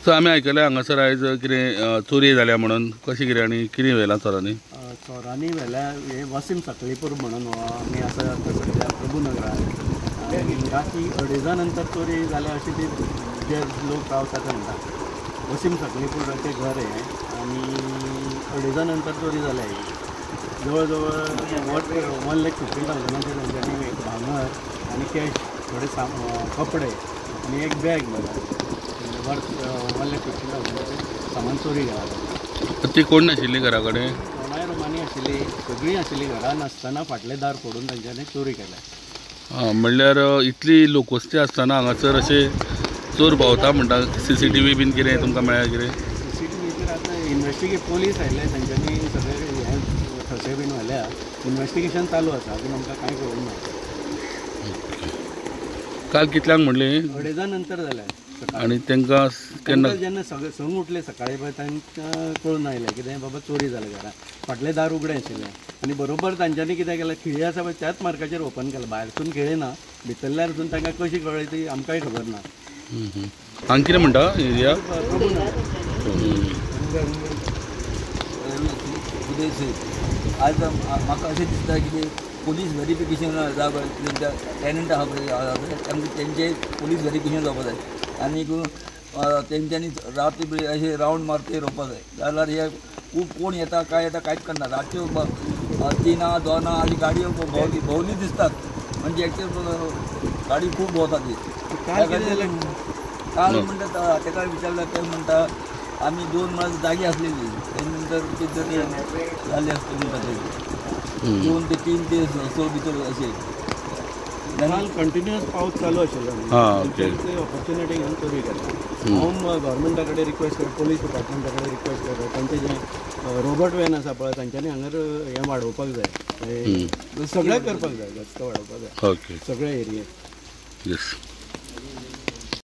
So आम्ही आयकलें हांगासर आयज कितें चोरी जाल्या म्हणून कशी कितें आनी कितें व्हेलां चोरांनी? चोरांनी व्हेल्या हे वसीम सकळीपूर म्हणून आमी आसा सद्या प्रभुनगरांत आनी राती 2:30 नंतर चोरी जाल्या अशी ती जे लोक रावतात ते म्हणटा। वसीम सकळीपूराचें घर हे आनी 2:30 नंतर चोरी जाल्या ही जवळ जवळ 1,50,000 तेंच्यांनी भांगर आनी कॅश थोडे कपडे आनी एक बॅग वर्थ 1,50,000 सामान चोरी गेला। ती कोण नाशिल्ली घरा कडेन? रोमानी आशिल्ली, सगळीं आशिल्ली, घरान आसतना फाटले दार फोडून तांच्यांनी चोरी केल्या। म्हणल्यार इतली लोकवस्ती आसतना हांगासर अशे चोर भोंवता म्हणटा, CCTV बीन कितें तुमकां मेळ्ळें कितें? CCTVचेर आतां इन्वेस्टिगेट पोलीस आयले, तांच्यांनी सगळे हे थोसे बीन व्हेल्या, इन्वेस्टिगेशन चालू आसा, अजून आमकां कांय कळूंक ना। काल कितल्यांक म्हणली? 2:30 नंतर जाल्या। आनी तांकां केन्ना जेन्ना सगळे संग उठले सकाळी पळय तांकां कळून आयलें कितें बाबा चोरी जाल्या घरा, फाटलें दार उगडें आशिल्लें आनी बरोबर तांच्यांनी कितें केलें, खिळी आसा पळय त्याच मार्काचेर ओपन केलें, भायरसून खिळी ना, भितरल्यारसून तांकां कशी कळ्ळी ती आमकांय खबर ना। हांगा कितें म्हणटा एरिया? आज म्हाका अशें दिसता की पुलीस व्हेरिफिकेशन जावपाक टॅनंट आहा पळय तेंचे पुलीस व्हेरिफिकेशन जावपाक जाय आनी तेंच्यांनी राती अशें रावंड मारते रोवपाक जाय, जाल्यार हे खूब कोण येता काय येता कांयच करना। रातच्यो 3 2 अशी गाडयो भोंवली दिसतात, म्हणजे एक्चुअल गाडी खूब भोंवता ती। काल म्हणटा ताका विचारल्यार ते म्हणटा आमी 2 म्हळ्यार जागी आसलेली, तेजे नंतर कितें जालें आसता म्हणटा ते 2 ते 3 ते 6 भितर अशें काल कंटिन्युअस पावस चालू आशिल्लो, ऑपॉर्च्युनिटी घेवन चोरी केल्या। हांव गव्हर्मेंटा कडेन रिक्वेस्ट करता, पुलीस डिपार्टमेंटा कडेन रिक्वेस्ट करता, तांचें जें रोबोट वॅन आसा पळय तांच्यांनी हांगर हें वाडोवपाक जाय, सगळें करपाक जाय, रस्तो वाडोवपाक जाय सगळ्या एरियेक।